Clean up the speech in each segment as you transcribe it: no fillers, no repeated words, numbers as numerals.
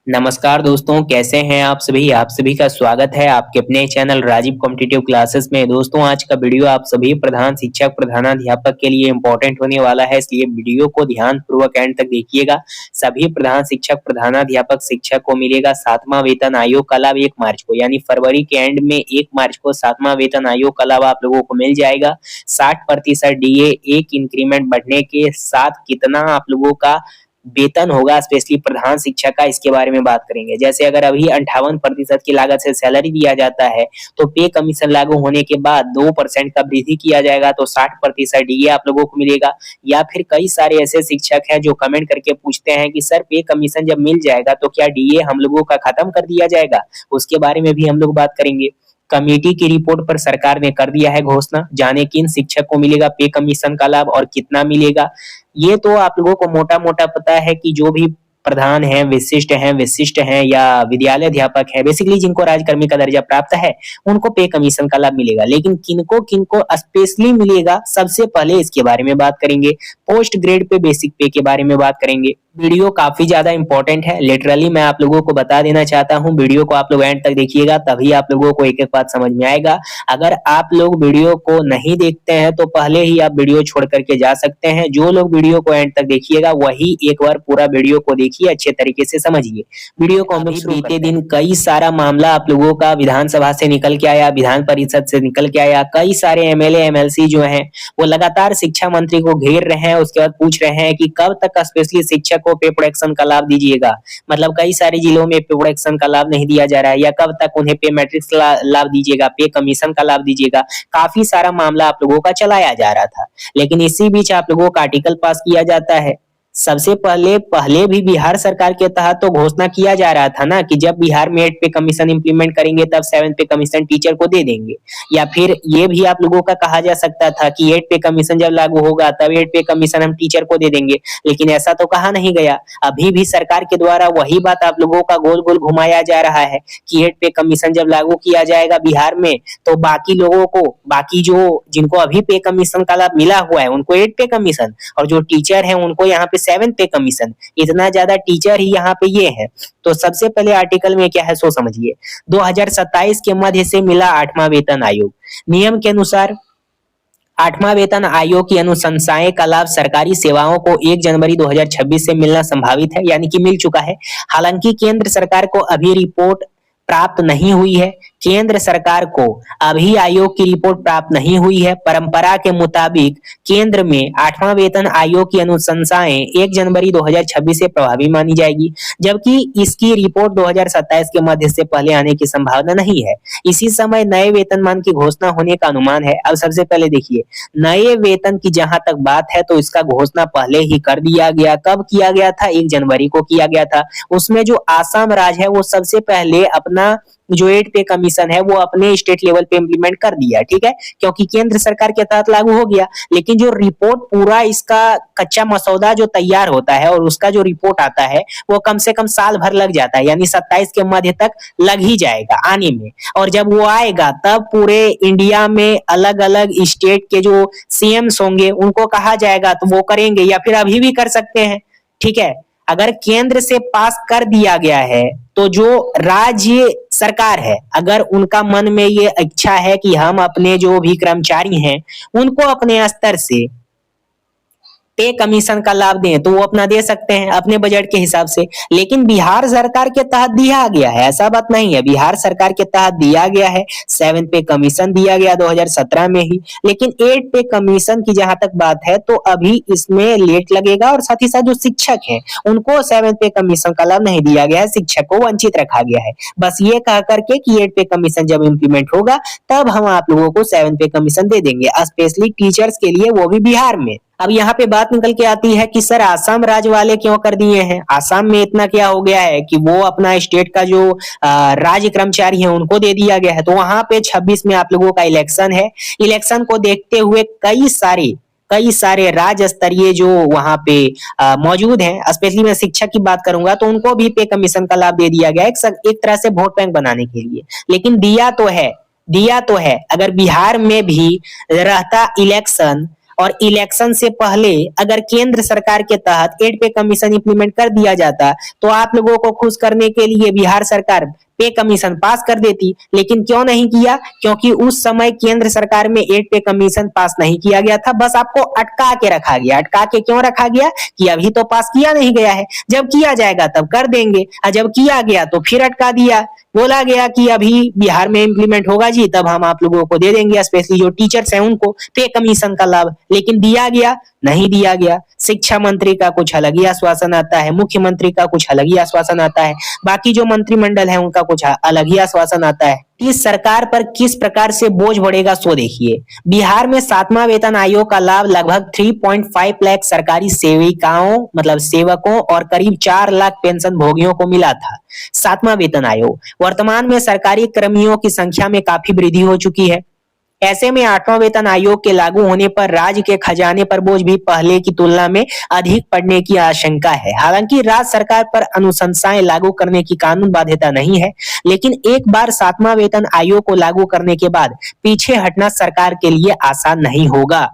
नमस्कार दोस्तों, कैसे हैं आप सभी? आप सभी का स्वागत है आपके अपने चैनल राजीव कॉम्पिटिटिव क्लासेस में। दोस्तों, आज का वीडियो आप सभी प्रधान शिक्षक, प्रधानाध्यापक के लिए इम्पोर्टेंट होने वाला है, इसलिए वीडियो को ध्यानपूर्वक एंड तक देखिएगा। सभी प्रधान शिक्षक, प्रधानाध्यापक शिक्षक को मिलेगा 7वां वेतन आयोग का लाभ 1 मार्च को, यानी फरवरी के एंड में 1 मार्च को 7वां वेतन आयोग का लाभ आप लोगों को मिल जाएगा। 60% डीए, एक इंक्रीमेंट बढ़ने के साथ कितना आप लोगों का वेतन होगा स्पेशली प्रधान शिक्षक का, इसके बारे में बात करेंगे। जैसे अगर अभी 58% की लागत से सैलरी दिया जाता है तो पे कमीशन लागू होने के बाद 2% का वृद्धि किया जाएगा तो 60% डीए आप लोगों को मिलेगा। या फिर कई सारे ऐसे शिक्षक हैं जो कमेंट करके पूछते हैं कि सर पे कमीशन जब मिल जाएगा तो क्या डीए हम लोगों का खत्म कर दिया जाएगा? उसके बारे में भी हम लोग बात करेंगे। कमेटी की रिपोर्ट पर सरकार ने कर दिया है घोषणा, जाने किन शिक्षक को मिलेगा पे कमीशन का लाभ और कितना मिलेगा। ये तो आप लोगों को मोटा-मोटा पता है कि जो भी प्रधान हैं, विशिष्ट हैं या विद्यालय अध्यापक हैं, बेसिकली जिनको राजकर्मी का दर्जा प्राप्त है, उनको पे कमीशन का लाभ मिलेगा। लेकिन किनको-किनको स्पेशली मिलेगा, सबसे पहले इसके बारे में बात करेंगे। पोस्ट ग्रेड पे बेसिक पे के बारे में बात करेंगे। वीडियो काफी ज्यादा इंपॉर्टेंट है, लिटरली मैं आप लोगों को बता देना चाहता हूँ। वीडियो को आप लोग एंड तक देखिएगा, तभी आप लोगों को एक-एक बात समझ में आएगा। अगर आप लोग वीडियो को नहीं देखते हैं तो पहले ही आप वीडियो छोड़ करके जा सकते हैं। जो लोग वीडियो को एंड तक देखिएगा वही एक बार पूरा वीडियो को देखिए, अच्छे तरीके से समझिए। वीडियो को हम लोग बीते दिन कई सारा मामला आप लोगों का विधानसभा से निकल के आया, विधान परिषद से निकल के आया। कई सारे एमएलए एमएलसी जो हैं वो लगातार शिक्षा मंत्री को घेर रहे हैं, उसके बाद पूछ रहे हैं कि कब तक स्पेशली शिक्षक को पे प्रोडक्शन का लाभ दीजिएगा। मतलब कई सारे जिलों में पे प्रोडक्शन का लाभ नहीं दिया जा रहा है, या कब तक उन्हें पे मैट्रिक्स लाभ दीजिएगा, पे कमीशन का लाभ दीजिएगा। काफी सारा मामला आप लोगों का चलाया जा रहा था, लेकिन इसी बीच आप लोगों का आर्टिकल पास किया जाता है। सबसे पहले भी बिहार सरकार के तहत तो घोषणा किया जा रहा था ना कि जब बिहार में 8 पे कमीशन इंप्लीमेंट करेंगे तब 7 पे कमीशन टीचर को दे देंगे। या फिर ये भी आप लोगों का कहा जा सकता था कि 8 पे कमीशन जब लागू होगा तब 8 पे कमीशन हम टीचर को दे देंगे, लेकिन ऐसा तो कहा नहीं गया। अभी भी सरकार के द्वारा वही बात आप लोगों का गोल गोल घुमाया जा रहा है कि 8 पे कमीशन जब लागू किया जाएगा बिहार में तो बाकी लोगों को, बाकी जो जिनको अभी पे कमीशन का लाभ मिला हुआ है उनको 8 पे कमीशन, और जो टीचर है उनको यहाँ पे 7 पे कमीशन। इतना ज्यादा टीचर ही यहाँ पे ये है। तो सबसे पहले आर्टिकल में क्या है सो समझिए। 2027 के मध्य से मिला 8वां वेतन आयोग। नियम के अनुसार 8वां वेतन आयोग की अनुशंसाएं का लाभ सरकारी सेवाओं को 1 जनवरी 2026 से मिलना संभावित है, यानी कि मिल चुका है। हालांकि केंद्र सरकार को अभी रिपोर्ट प्राप्त नहीं हुई है। केंद्र सरकार को अभी आयोग की रिपोर्ट प्राप्त नहीं हुई है। परंपरा के मुताबिक केंद्र में 8वां वेतन आयोग की अनुशंसाएं 1 जनवरी 2026 से प्रभावी मानी जाएगी, जबकि इसकी रिपोर्ट 2027 के मध्य से पहले आने की संभावना नहीं है। इसी समय नए वेतनमान की घोषणा होने का अनुमान है। अब सबसे पहले देखिए, नए वेतन की जहां तक बात है तो इसका घोषणा पहले ही कर दिया गया। कब किया गया था? 1 जनवरी को किया गया था। उसमें जो आसाम राज्य है वो सबसे पहले अपना जो 8 पे कमीशन है वो अपने स्टेट लेवल पे इंप्लीमेंट कर दिया, ठीक है, क्योंकि केंद्र सरकार के तहत लागू हो गया। लेकिन जो रिपोर्ट, पूरा इसका कच्चा मसौदा जो तैयार होता है और उसका जो रिपोर्ट आता है वो कम से कम साल भर लग जाता है, यानी 27 के मध्य तक लग ही जाएगा आने में। और जब वो आएगा तब पूरे इंडिया में अलग अलग स्टेट के जो सीएम्स होंगे उनको कहा जाएगा तो वो करेंगे, या फिर अभी भी कर सकते हैं, ठीक है। अगर केंद्र से पास कर दिया गया है तो जो राज्य सरकार है, अगर उनका मन में ये इच्छा है कि हम अपने जो भी कर्मचारी हैं उनको अपने स्तर से पे कमीशन का लाभ दें तो वो अपना दे सकते हैं अपने बजट के हिसाब से। लेकिन बिहार सरकार के तहत दिया गया है, ऐसा बात नहीं है, बिहार सरकार के तहत दिया गया है। 7 पे कमीशन दिया गया 2017 में ही, लेकिन 8 पे कमीशन की जहां तक बात है तो अभी इसमें लेट लगेगा। और साथ ही साथ जो शिक्षक हैं उनको 7 पे कमीशन का लाभ नहीं दिया गया है, शिक्षक को वंचित रखा गया है। बस ये कह करके कि 8 पे कमीशन जब इंप्लीमेंट होगा तब हम आप लोगों को 7 पे कमीशन दे देंगे, स्पेशली टीचर्स के लिए, वो भी बिहार में। अब यहाँ पे बात निकल के आती है कि सर आसाम राज्य वाले क्यों कर दिए हैं? आसाम में इतना क्या हो गया है कि वो अपना स्टेट का जो राज्य कर्मचारी है उनको दे दिया गया है। तो वहां पे 26 में आप लोगों का इलेक्शन है। इलेक्शन को देखते हुए कई सारे राज्य स्तरीय जो वहां पे मौजूद हैं, स्पेशली मैं शिक्षक की बात करूंगा तो उनको भी पे कमीशन का लाभ दे दिया गया एक तरह से वोट बैंक बनाने के लिए। लेकिन दिया तो है। अगर बिहार में भी रहता इलेक्शन और इलेक्शन से पहले अगर केंद्र सरकार के तहत 8 पे कमीशन इंप्लीमेंट कर दिया जाता तो आप लोगों को खुश करने के लिए बिहार सरकार पे कमीशन पास कर देती, लेकिन क्यों नहीं किया? क्योंकि उस समय केंद्र सरकार में 8 पे कमीशन पास नहीं किया गया था, बस आपको अटका के रखा गया। अटका के क्यों रखा गया? कि अभी तो पास किया नहीं गया है, जब किया जाएगा तब कर देंगे, और जब किया गया तो फिर अटका दिया। बोला गया कि अभी बिहार में इंप्लीमेंट होगा जी, तब हम आप लोगों को दे देंगे, स्पेशली जो टीचर्स हैं उनको पे कमीशन का लाभ। लेकिन दिया गया? नहीं दिया गया। शिक्षा मंत्री का कुछ अलग ही आश्वासन आता है, मुख्यमंत्री का कुछ अलग ही आश्वासन आता है, बाकी जो मंत्रिमंडल है उनका कुछ अलग ही आश्वासन आता है। इस सरकार पर किस प्रकार से बोझ बढ़ेगा सो देखिए। बिहार में 7वां वेतन आयोग का लाभ लगभग 3.5 लाख सरकारी सेविकाओं मतलब सेवकों और करीब 4 लाख पेंशन भोगियों को मिला था। 7वां वेतन आयोग, वर्तमान में सरकारी कर्मियों की संख्या में काफी वृद्धि हो चुकी है। ऐसे में 8वां वेतन आयोग के लागू होने पर राज्य के खजाने पर बोझ भी पहले की तुलना में अधिक पड़ने की आशंका है। हालांकि राज्य सरकार पर अनुशंसाएं लागू करने की कानून बाध्यता नहीं है, लेकिन एक बार 7वां वेतन आयोग को लागू करने के बाद पीछे हटना सरकार के लिए आसान नहीं होगा।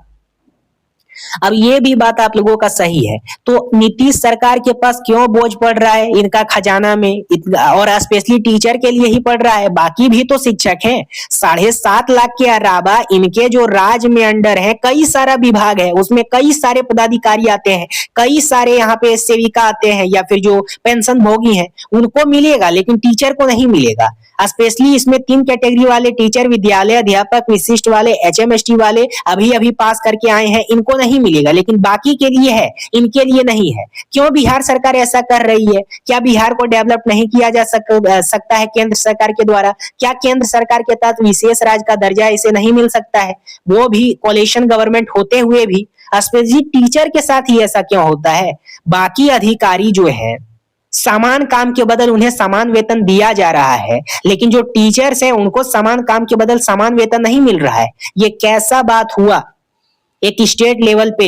अब ये भी बात आप लोगों का सही है, तो नीतीश सरकार के पास क्यों बोझ पड़ रहा है इनका खजाना में, और स्पेशली टीचर के लिए ही पड़ रहा है, बाकी भी तो शिक्षक हैं। 7.5 लाख के अलावा इनके जो राज्य में अंडर है कई सारा विभाग है, उसमें कई सारे पदाधिकारी आते हैं, कई सारे यहाँ पे सेविका आते हैं या फिर जो पेंशन भोगी हैं उनको मिलेगा, लेकिन टीचर को नहीं मिलेगा। स्पेशली इसमें 3 कैटेगरी वाले टीचर, विद्यालय अध्यापक, विशिष्ट वाले, HMST वाले अभी अभी पास करके आए हैं, इनको नहीं मिलेगा, लेकिन बाकी के लिए है, इनके लिए नहीं है। क्यों बिहार सरकार ऐसा कर रही है? क्या बिहार को डेवलप नहीं किया जा सकता है केंद्र सरकार के द्वारा? क्या केंद्र सरकार के तहत विशेष राज्य का दर्जा इसे नहीं मिल सकता है? वो भी कोalition गवर्नमेंट होते हुए भी स्पेशली टीचर के साथ ही ऐसा क्यों होता है? बाकी अधिकारी जो है समान काम के बदल उन्हें समान वेतन दिया जा रहा है, लेकिन जो टीचर्स हैं उनको समान काम के बदल समान वेतन नहीं मिल रहा है। ये कैसा बात हुआ? एक स्टेट लेवल पे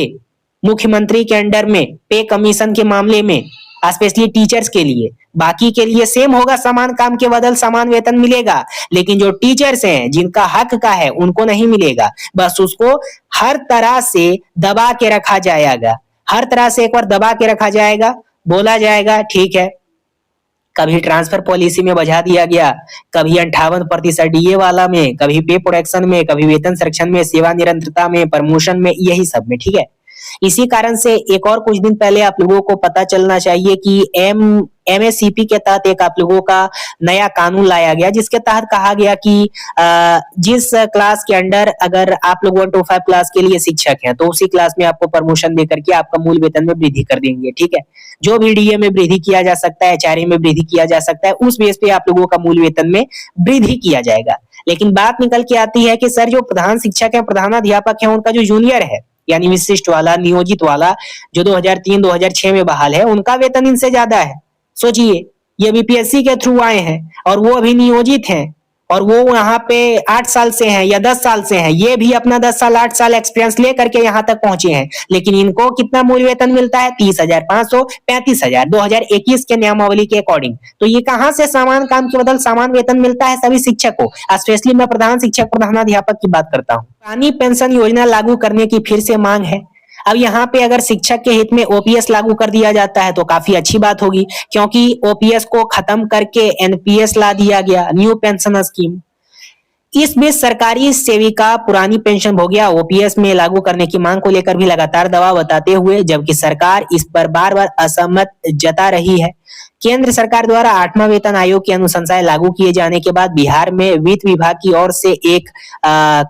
मुख्यमंत्री के अंडर में पे कमीशन के मामले में स्पेशली टीचर्स के लिए, बाकी के लिए सेम होगा, समान काम के बदल समान वेतन मिलेगा, लेकिन जो टीचर्स हैं जिनका हक का है उनको नहीं मिलेगा। बस उसको हर तरह से दबा के रखा जाएगा, हर तरह से एक बार दबा के रखा जाएगा, बोला जाएगा ठीक है, कभी ट्रांसफर पॉलिसी में बजा दिया गया, कभी 58% DA वाला में, कभी पे प्रोटेक्शन में, कभी वेतन संरक्षण में, सेवा निरंतरता में, प्रमोशन में, यही सब में, ठीक है। इसी कारण से एक और कुछ दिन पहले आप लोगों को पता चलना चाहिए कि MACP के तहत एक आप लोगों का नया कानून लाया गया, जिसके तहत कहा गया कि जिस क्लास के अंडर अगर आप लोग 1 to 5 क्लास के लिए शिक्षक हैं तो उसी क्लास में आपको प्रमोशन देकर के आपका मूल वेतन में वृद्धि कर देंगे, ठीक है। जो भी DA में वृद्धि किया जा सकता है, HRA में वृद्धि किया जा सकता है, उस बेस पे आप लोगों का मूल वेतन में वृद्धि किया जाएगा। लेकिन बात निकल के आती है कि सर जो प्रधान शिक्षक है, प्रधानाध्यापक है, उनका जो जूनियर है यानी विशिष्ट वाला, नियोजित वाला, जो 2003-2006 में बहाल है, उनका वेतन इनसे ज्यादा है। सोचिए, ये BPSC के थ्रू आए हैं और वो अभी नियोजित हैं और वो यहाँ पे 8 साल से हैं या 10 साल से हैं, ये भी अपना 10 साल 8 साल एक्सपीरियंस लेकर के यहाँ तक पहुंचे हैं, लेकिन इनको कितना मूल वेतन मिलता है? 30,500, 35,000 2021 के नियमावली के अकॉर्डिंग। तो ये कहाँ से समान काम के बदल समान वेतन मिलता है सभी शिक्षक को? स्पेशली मैं प्रधान शिक्षक, प्रधानाध्यापक की बात करता हूँ। पुरानी पेंशन योजना लागू करने की फिर से मांग है। अब यहाँ पे अगर शिक्षक के हित में OPS लागू कर दिया जाता है तो काफी अच्छी बात होगी, क्योंकि OPS को खत्म करके NPS ला दिया गया, न्यू पेंशन स्कीम। इस बीच सरकारी सेविका पुरानी पेंशन भोगिया OPS में लागू करने की मांग को लेकर भी लगातार दबाव बताते हुए, जबकि सरकार इस पर बार बार असहमत जता रही है। केंद्र सरकार द्वारा 8वां वेतन आयोग की अनुशंसाएं लागू किए जाने के बाद बिहार में वित्त विभाग की ओर से एक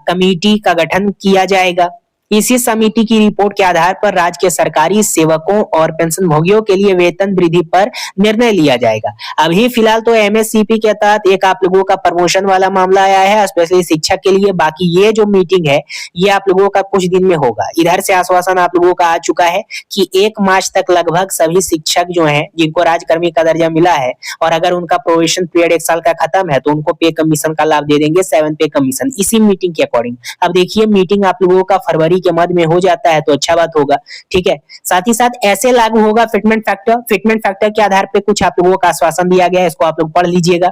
कमेटी का गठन किया जाएगा। इसी समिति की रिपोर्ट के आधार पर राज्य के सरकारी सेवकों और पेंशन भोगियों के लिए वेतन वृद्धि पर निर्णय लिया जाएगा। अभी फिलहाल तो MACP के तहत एक आप लोगों का प्रमोशन वाला मामला आया है, स्पेशली शिक्षक के लिए। बाकी ये जो मीटिंग है ये आप लोगों का कुछ दिन में होगा। इधर से आश्वासन आप लोगों का आ चुका है कि 1 मार्च तक लगभग सभी शिक्षक जो है जिनको राज्यकर्मी का दर्जा मिला है और अगर उनका प्रोबेशन पीरियड 1 साल का खत्म है तो उनको पे कमीशन का लाभ दे देंगे, 7 पे कमीशन, इसी मीटिंग के अकॉर्डिंग। अब देखिए, मीटिंग आप लोगों का फरवरी के मध्य में हो जाता है तो अच्छा बात होगा, ठीक है। साथ ही साथ ऐसे लागू होगा फिटमेंट फैक्टर के आधार पे कुछ आप लोगों का आश्वासन दिया गया है, इसको आप लोग पढ़ लीजिएगा।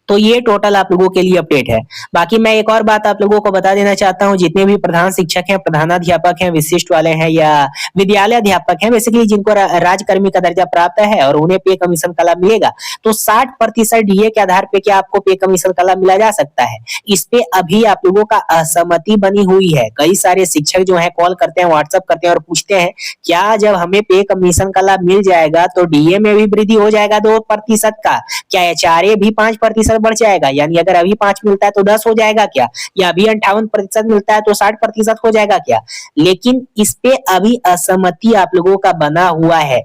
तो ये टोटल आप लोगों के लिए अपडेट है। बाकी मैं एक और बात आप लोगों को बता देना चाहता हूँ, जितने भी प्रधान शिक्षक हैं, प्रधानाध्यापक हैं, विशिष्ट वाले हैं या विद्यालय अध्यापक हैं, बेसिकली जिनको राजकर्मी का दर्जा प्राप्त है और उन्हें पे कमीशन का लाभ मिलेगा, तो 60% डीए के आधार पे क्या आपको पे कमीशन का लाभ मिला जा सकता है। इस पे अभी आप लोगों का असहमति बनी हुई है। कई सारे शिक्षक जो है कॉल करते हैं, व्हाट्सएप करते हैं और पूछते हैं क्या जब हमें पे कमीशन का लाभ मिल जाएगा तो डीए में भी वृद्धि हो जाएगा 2% का, क्या एचआरए भी 5% बढ़ जाएगा, यानी अगर अभी 5 मिलता है तो 10 हो जाएगा क्या, या अभी 58% मिलता है तो 60% हो जाएगा क्या। लेकिन इस पे अभी असहमति आप लोगों का बना हुआ है।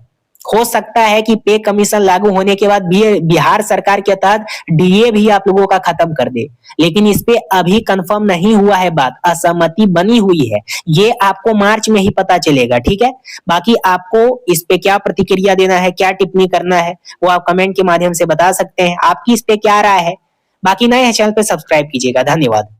हो सकता है कि पे कमीशन लागू होने के बाद बिहार सरकार के तहत डीए भी आप लोगों का खत्म कर दे, लेकिन इस पे अभी कंफर्म नहीं हुआ है, बात असहमति बनी हुई है। ये आपको मार्च में ही पता चलेगा, ठीक है। बाकी आपको इस पे क्या प्रतिक्रिया देना है, क्या टिप्पणी करना है, वो आप कमेंट के माध्यम से बता सकते हैं। आपकी इस पे क्या राय है। बाकी नए चैनल पे सब्सक्राइब कीजिएगा। धन्यवाद।